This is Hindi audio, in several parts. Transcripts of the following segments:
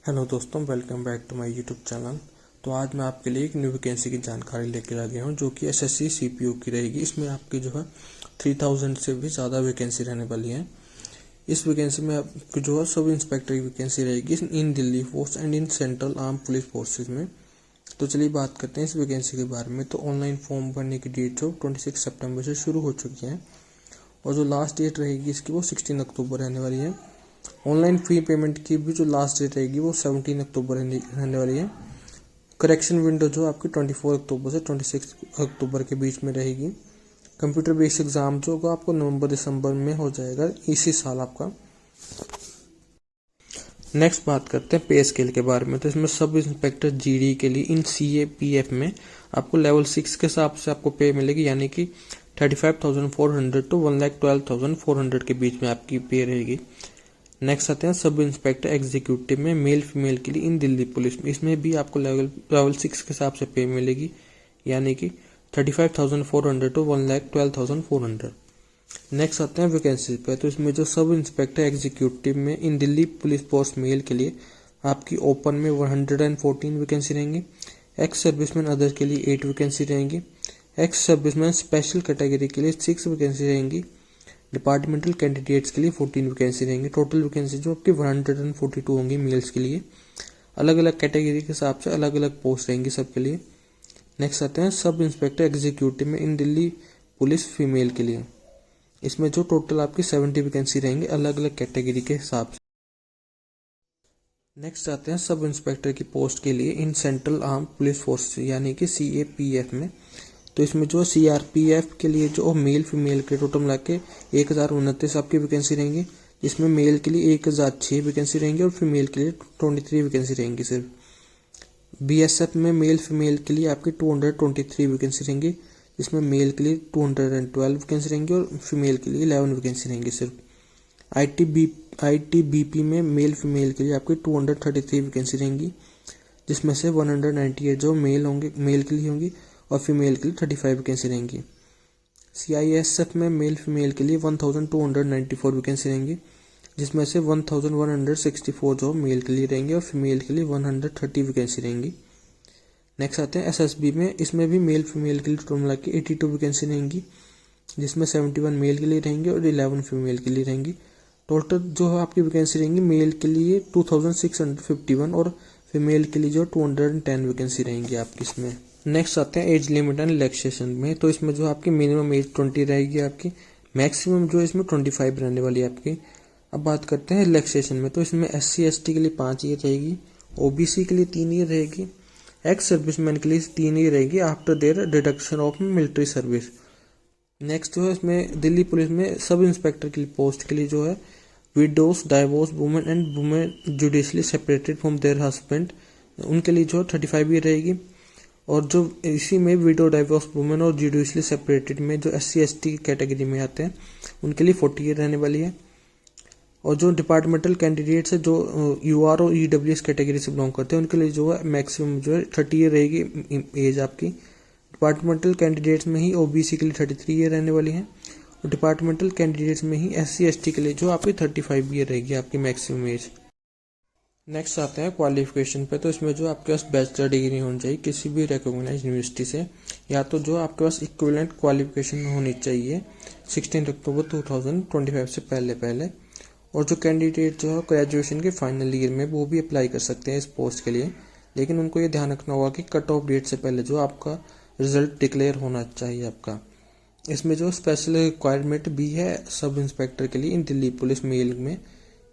हेलो दोस्तों, welcome back to my YouTube channel. तो आज मैं आपके लिए एक न्यू वैकेंसी की जानकारी लेकर आ गया हूं जो कि एसएससी सीपीओ की रहेगी। इसमें आपकी जो है 3000 से भी ज़्यादा वैकेंसी रहने वाली है। इस वैकेंसी में आपकी जो है सब इंस्पेक्टर की वैकेंसी रहेगी in Delhi force and in central arm police forces में। तो चलिए बात करते हैं इस वैकेंसी के बारे में। तो ऑनलाइन फॉर्म भरने की डेट जो 26 सितंबर से शुरू हो चुकी है और जो लास्ट डेट रहेगी इसकी वो 16 अक्टूबर रहने वाली है। ऑनलाइन फी पेमेंट की भी जो लास्ट डेट रहेगी वो 17 अक्टूबर रहने वाली है। करेक्शन विंडो जो आपकी 24 अक्टूबर से 26 अक्टूबर के बीच में रहेगी। कंप्यूटर बेस्ड एग्जाम जो होगा आपको नवंबर दिसंबर में हो जाएगा इसी साल आपका। नेक्स्ट बात करते हैं पे स्केल के बारे में। तो इसमें सब इंस्पेक्टर जीडी के लिए इन सीएपीएफ में आपको लेवल 6 के हिसाब से आपको पे मिलेगी, यानी कि 35,400 टू 1,12,400 के बीच में आपकी पे रहेगी। नेक्स्ट आते हैं सब इंस्पेक्टर एग्जीक्यूटिव में मेल फीमेल के लिए इन दिल्ली पुलिस में। इसमें भी आपको लेवल 6 के हिसाब से पे मिलेगी, यानी कि 35,400 टू 1,12,400। नेक्स्ट आते हैं वैकेंसी पे। तो इसमें जो सब इंस्पेक्टर एग्जीक्यूटिव में इन दिल्ली पुलिस फोर्स मेल के लिए आपकी ओपन में 114 वैकेंसी रहेंगी। एक्स सर्विसमैन अदर के लिए 8 वैकेंसी रहेंगी। एक्स सर्विसमैन स्पेशल कैटेगरी के लिए 6 वैकेंसी रहेंगी। डिपार्टमेंटल कैंडिडेट्स के लिए 14 वैकेंसी रहेंगी। टोटल वैकेंसी जो आपकी 142 होंगी मेल्स के लिए। अलग अलग कैटेगरी के हिसाब से अलग अलग पोस्ट रहेंगी सबके लिए। नेक्स्ट आते हैं सब इंस्पेक्टर एग्जीक्यूटिव में इन दिल्ली पुलिस फीमेल के लिए। इसमें जो टोटल आपकी 70 वैकेंसी रहेंगी अलग अलग कैटेगरी के हिसाब से। नेक्स्ट आते हैं सब इंस्पेक्टर की पोस्ट के लिए इन सेंट्रल आर्म पुलिस फोर्स यानी कि सीएपीएफ में। तो इसमें जो सीआरपीएफ के लिए जो मेल फीमेल के टोटल मिला के 1029 आपकी वैकेंसी रहेंगी, जिसमें मेल के लिए 1006 वैकेंसी रहेंगी और फीमेल के लिए 23 वैकेंसी रहेंगी सिर्फ। बीएसएफ में मेल फीमेल के लिए आपकी 223 वैकेंसी रहेंगी, जिसमें मेल के लिए 212 वैकेंसी रहेंगी और फीमेल के लिए 11 वैकेंसी रहेंगी सिर्फ। आईटीबीपी में मेल फीमेल के लिए आपकी 233 वैकेंसी रहेंगी, जिसमें से 198 जो मेल के लिए होंगी और फीमेल के लिए 35 वैकेंसी रहेंगी। सीआईएसएफ में मेल फीमेल के लिए 1294 वैकेंसी रहेंगी, जिसमें से 1164 जो मेल के लिए रहेंगे और फीमेल के लिए 130 वैकेंसी रहेंगी। नेक्स्ट आते हैं एसएसबी में। इसमें भी मेल फीमेल के लिए टोटल मिला के 82 वैकेंसी रहेंगी, जिसमें 71 मेल के लिए रहेंगी और 11 फीमेल के लिए रहेंगी। टोटल जो है आपकी वैकेंसी रहेंगी मेल के लिए 2651 और फीमेल के लिए जो 210 वैकेंसी रहेंगी आपकी इसमें। नेक्स्ट आते हैं एज लिमिट एंड रिलैक्सेशन में। तो इसमें जो आपकी मिनिमम एज 20 रहेगी आपकी, मैक्सिमम जो इसमें 25 रहने वाली है आपकी। अब बात करते हैं रिलैक्सेशन में। तो इसमें SC ST के लिए 5 ईयर रहेगी, OBC के लिए 3 ईयर रहेगी, एक्स सर्विसमैन के लिए 3 ईयर रहेगी after their deduction of military service. Next जो है इसमें दिल्ली पुलिस में सब इंस्पेक्टर की पोस्ट के लिए जो है widows divorce women and women judicially separated from there husband, उनके लिए जो 35 ईयर रहेगी। और जो इसी में विडो डाइवोर्स वुमेन और जुडिशली सेपरेटेड में जो SC ST कैटेगरी में आते हैं उनके लिए 40 ईयर रहने वाली है। और जो डिपार्टमेंटल कैंडिडेट्स है जो UR और EWS कैटेगरी से बिलोंग करते हैं उनके लिए जो है मैक्सिमम जो है 30 ईयर रहेगी एज आपकी। डिपार्टमेंटल कैंडिडेट्स में ही OBC के लिए 33 ईयर रहने वाली है और डिपार्टमेंटल कैंडिडेट्स में ही SC ST के लिए जो आपकी 35 ईयर रहेगी आपकी मैक्सिमम एज। नेक्स्ट आते हैं क्वालिफिकेशन पे। तो इसमें जो आपके पास बैचलर डिग्री होनी चाहिए किसी भी रिकॉग्नाइज यूनिवर्सिटी से, या तो जो आपके पास इक्विवेलेंट क्वालिफिकेशन होनी चाहिए 16 अक्टूबर 2025 से पहले। और जो कैंडिडेट जो है ग्रेजुएशन के फाइनल ईयर में वो भी अप्लाई कर सकते हैं इस पोस्ट के लिए, लेकिन उनको ये ध्यान रखना होगा कि कट ऑफ डेट से पहले जो आपका रिजल्ट डिक्लेयर होना चाहिए आपका। इसमें जो स्पेशल रिक्वायरमेंट भी है सब इंस्पेक्टर के लिए इन दिल्ली पुलिस मेल में।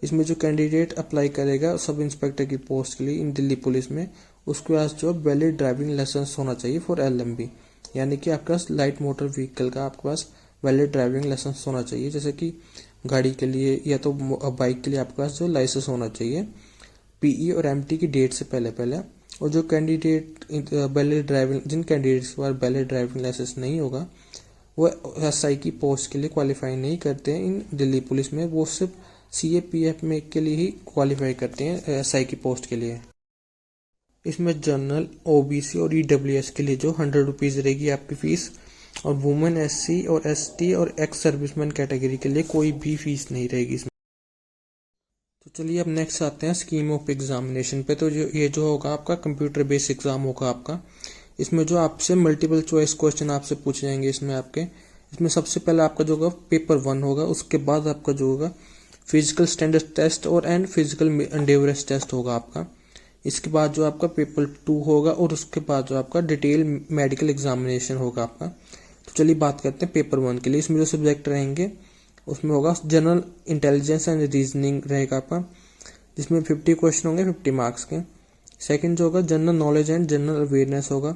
इसमें जो कैंडिडेट अप्लाई करेगा सब इंस्पेक्टर की पोस्ट के लिए इन दिल्ली पुलिस में, उसके पास जो वैलिड ड्राइविंग लाइसेंस होना चाहिए फॉर LMB, यानी कि आपके पास लाइट मोटर व्हीकल का आपके पास वैलिड ड्राइविंग लाइसेंस होना चाहिए। जैसे कि गाड़ी के लिए या तो बाइक के लिए आपके पास जो लाइसेंस होना चाहिए PE और MT की डेट से पहले। और जो कैंडिडेट वैलिड ड्राइविंग जिन कैंडिडेट्स के पास वैलिड ड्राइविंग लाइसेंस नहीं होगा वो SI की पोस्ट के लिए क्वालिफाई नहीं करते हैं इन दिल्ली पुलिस में, वो सिर्फ CAPF में के लिए ही क्वालिफाई करते हैं SI की पोस्ट के लिए। इसमें जनरल OBC और EWS के लिए जो 100 रुपीज़ रहेगी आपकी फीस, और वुमेन SC और ST और एक्स सर्विसमैन कैटेगरी के लिए कोई भी फीस नहीं रहेगी इसमें। तो चलिए अब नेक्स्ट आते हैं स्कीम ऑफ एग्जामिनेशन पे। तो ये जो होगा आपका कंप्यूटर बेस्ड एग्जाम होगा आपका। इसमें जो आपसे मल्टीपल चॉइस क्वेश्चन आपसे पूछे जाएंगे इसमें सबसे पहले आपका जो होगा पेपर 1 होगा, उसके बाद आपका जो होगा फिजिकल स्टैंडर्ड टेस्ट और एंड फिजिकल एंड्योरेंस टेस्ट होगा आपका। इसके बाद जो आपका पेपर 2 होगा और उसके बाद जो आपका डिटेल मेडिकल एग्जामिनेशन होगा आपका। तो चलिए बात करते हैं पेपर 1 के लिए। इसमें जो सब्जेक्ट रहेंगे उसमें होगा जनरल इंटेलिजेंस एंड रीजनिंग रहेगा आपका, जिसमें 50 क्वेश्चन होंगे 50 मार्क्स के। सेकंड जो होगा general knowledge and general awareness होगा,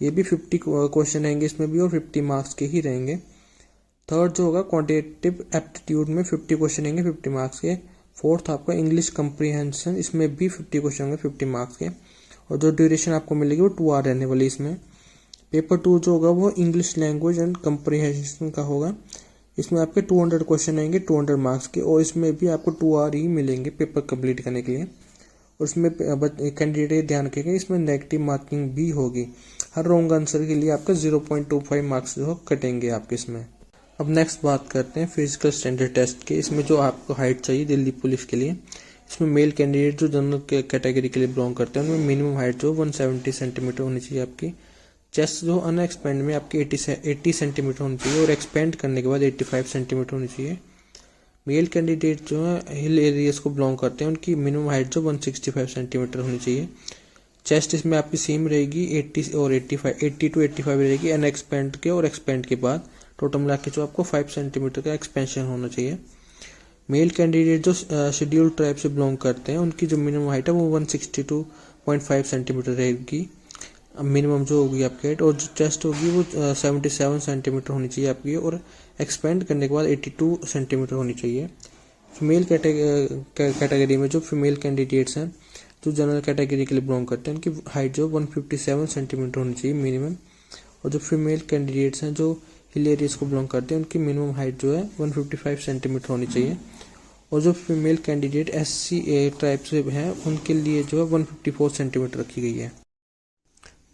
ये भी 50 क्वेश्चन रहेंगे इसमें भी और 50 मार्क्स के ही रहेंगे। थर्ड जो होगा क्वांटिटेटिव एप्टीट्यूड में 50 क्वेश्चन रहेंगे 50 मार्क्स के। फोर्थ आपका इंग्लिश कंप्रीहेंशन, इसमें भी 50 क्वेश्चन होंगे 50 मार्क्स के, और जो ड्यूरेशन आपको मिलेगी वो 2 आवर रहने वाली इसमें। पेपर 2 जो होगा वो इंग्लिश लैंग्वेज एंड कंप्रीहेंशन का होगा, इसमें आपके 200 क्वेश्चन आएंगे 200 मार्क्स के, और इसमें भी आपको 2 आवर ही मिलेंगे पेपर कंप्लीट करने के लिए। और इसमें कैंडिडेट ध्यान रखेगा इसमें नेगेटिव मार्किंग भी होगी, हर रॉन्ग आंसर के लिए आपका 0.25 मार्क्स जो कटेंगे आपके इसमें। अब नेक्स्ट बात करते हैं फिजिकल स्टैंडर्ड टेस्ट के। इसमें जो आपको हाइट चाहिए दिल्ली पुलिस के लिए, इसमें मेल कैंडिडेट जो जनरल कैटेगरी के लिए बिलोंग करते हैं उनमें मिनिमम हाइट जो 170 सेंटीमीटर होनी चाहिए आपकी। चेस्ट जो अनएक्सपेंड में आपकी 80 सेंटीमीटर होनी चाहिए और एक्सपेंड करने के बाद 85 सेंटीमीटर होनी चाहिए। मेल कैंडिडेट जो है हिल एरियाज को बिलोंग करते हैं उनकी मिनिमम हाइट जो 165 सेंटीमीटर होनी चाहिए। चेस्ट इसमें आपकी सेम रहेगी 80 और 80 to 85 रहेगी अनएक्सपेंड के और एक्सपेंड के बाद, टोटल मिला के जो आपको 5 सेंटीमीटर का एक्सपेंशन होना चाहिए। मेल कैंडिडेट जो शेड्यूल ट्राइब से बिलोंग करते हैं उनकी जो मिनिमम हाइट है वो 162.5 सेंटीमीटर रहेगी मिनिमम जो होगी आपकी हाइट, और जो चेस्ट होगी वो 77 सेंटीमीटर होनी चाहिए आपकी, और एक्सपेंड करने के बाद 82 सेंटीमीटर होनी चाहिए। फीमेल कैटेगरी में जो फीमेल कैंडिडेट्स हैं जो जनरल कैटेगरी के लिए बिलोंग करते हैं उनकी हाइट जो 157 सेंटीमीटर होनी चाहिए मिनिमम, और जो फीमेल कैंडिडेट्स हैं जो हिल एरियाज को बिलोंग करते हैं उनकी मिनिमम हाइट जो है 155 सेंटीमीटर होनी चाहिए, और जो फीमेल कैंडिडेट SC ट्राइब से हैं उनके लिए जो है 154 सेंटीमीटर रखी गई है।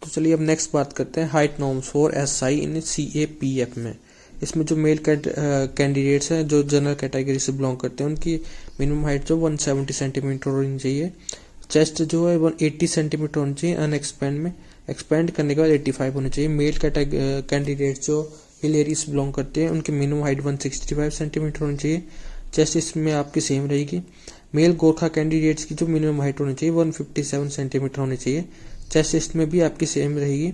तो चलिए अब नेक्स्ट बात करते हैं height norms for SI in CAPF में। इसमें जो मेल कैंडिडेट्स हैं जो जनरल कैटेगरी से बिलोंग करते हैं उनकी मिनिमम हाइट जो 170 सेंटीमीटर होनी चाहिए। चेस्ट जो है 180 सेंटीमीटर होनी चाहिए अनएक्सपेंड में, एक्सपेंड करने के बाद 85 होनी चाहिए। मेल कैंडिडेट जो हिल एरिया से बिलोंग करते हैं उनकी मिनिमम हाइट 165 सेंटीमीटर होनी चाहिए। चेस्ट इसमें आपकी सेम रहेगी। मेल गोरखा कैंडिडेट्स की जो मिनिमम हाइट होनी चाहिए 157 सेंटीमीटर होनी चाहिए। चेस्ट इसमें भी आपकी सेम रहेगी।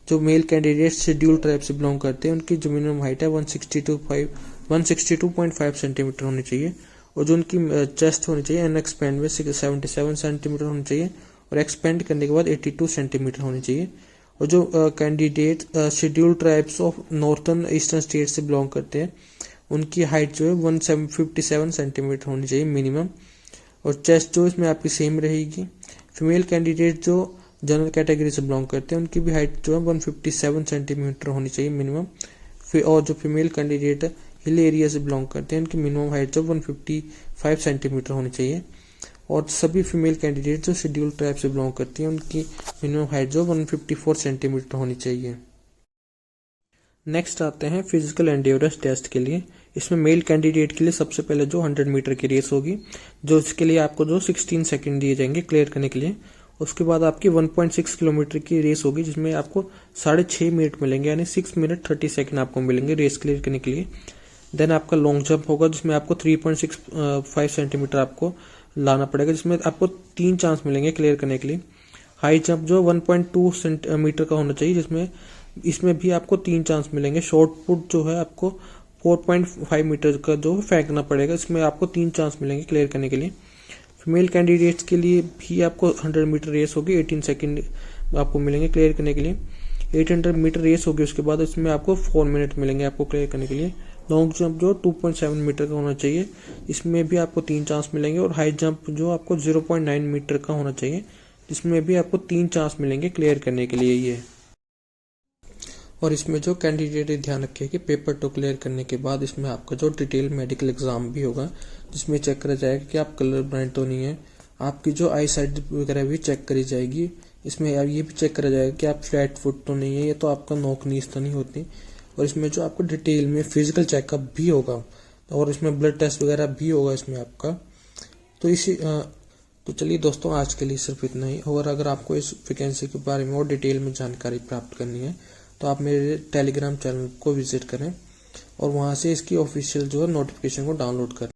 जो मेल कैंडिडेट शेड्यूल ट्राइब से बिलोंग करते हैं उनकी जो मिनिमम हाइट है 162.5 सेंटीमीटर होनी चाहिए, और जो उनकी चेस्ट होनी चाहिए अनएक्सपेंड में 77 सेंटीमीटर होनी चाहिए, और एक्सपेंड करने के बाद 82 सेंटीमीटर होनी चाहिए। और जो candidate schedule tribes of northern eastern state से बिलोंग करते हैं उनकी हाइट जो है 157 सेंटीमीटर होनी चाहिए मिनिमम, और चेस्ट जो इसमें आपकी सेम रहेगी। फीमेल कैंडिडेट जो जनरल कैटेगरी से बिलोंग करते हैं उनकी भी हाइट जो है 157 सेंटीमीटर होनी चाहिए मिनिमम, और जो फीमेल कैंडिडेट हिल एरिया से बिलोंग करते हैं उनकी मिनिमम हाइट जो 155 सेंटीमीटर होनी चाहिए, और सभी फीमेल कैंडिडेट जो शेड्यूल ट्राइब से बिलोंग करती हैं उनकी मिनिमम हाइट जो 154 सेंटीमीटर होनी चाहिए। नेक्स्ट आते हैं फिजिकल एंड्योरेंस टेस्ट के लिए। इसमें मेल कैंडिडेट के लिए सबसे पहले जो 100 मीटर की रेस होगी, जो इसके लिए आपको जो 16 सेकंड दिए जाएंगे क्लियर करने के लिए। उसके बाद आपकी 1.6 किलोमीटर की रेस होगी जिसमें आपको 6.5 मिनट मिलेंगे, यानी 6 मिनट 30 सेकंड आपको मिलेंगे रेस क्लियर करने के लिए। देन आपका लॉन्ग जंप होगा जिसमें आपको 3.65 सेंटीमीटर आपको लाना पड़ेगा, जिसमें आपको 3 चांस मिलेंगे क्लियर करने के लिए। हाई जंप जो 1.2 सेंटीमीटर का होना चाहिए, जिसमें इसमें भी आपको 3 चांस मिलेंगे। शॉर्ट पुट जो है आपको 4.5 मीटर का जो फेंकना पड़ेगा, इसमें आपको 3 चांस मिलेंगे क्लियर करने के लिए। फीमेल कैंडिडेट्स के लिए भी आपको 100 मीटर रेस होगी, 18 सेकंड आपको मिलेंगे क्लियर करने के लिए। 800 मीटर रेस होगी, उसके बाद इसमें आपको 4 मिनट मिलेंगे आपको क्लियर करने के लिए। लॉन्ग जंप जो 2.7 मीटर का होना चाहिए, इसमें भी आपको 3 चांस मिलेंगे। और हाई जंप जो आपको 0.9 मीटर का होना चाहिए, जिसमें भी आपको 3 चांस मिलेंगे क्लियर करने के लिए ये। और इसमें जो कैंडिडेट ध्यान रखिए कि पेपर 2 क्लियर करने के बाद इसमें आपका जो डिटेल मेडिकल एग्जाम भी होगा, जिसमें चेक करा जाएगा कि आप कलर ब्लाइंड तो नहीं है, आपकी जो आई साइट वगैरह भी चेक करी जाएगी। इसमें ये भी चेक करा जाएगा कि आप फ्लैट फुट तो नहीं है, ये तो आपका नोक नीस तो नहीं होती। और इसमें जो आपको डिटेल में फिजिकल चेकअप भी होगा, और इसमें ब्लड टेस्ट वगैरह भी होगा इसमें आपका। तो चलिए दोस्तों, आज के लिए सिर्फ इतना ही। और अगर आपको इस वैकेंसी के बारे में और डिटेल में जानकारी प्राप्त करनी है तो आप मेरे टेलीग्राम चैनल को विजिट करें और वहां से इसकी ऑफिशियल जो है नोटिफिकेशन को डाउनलोड करें।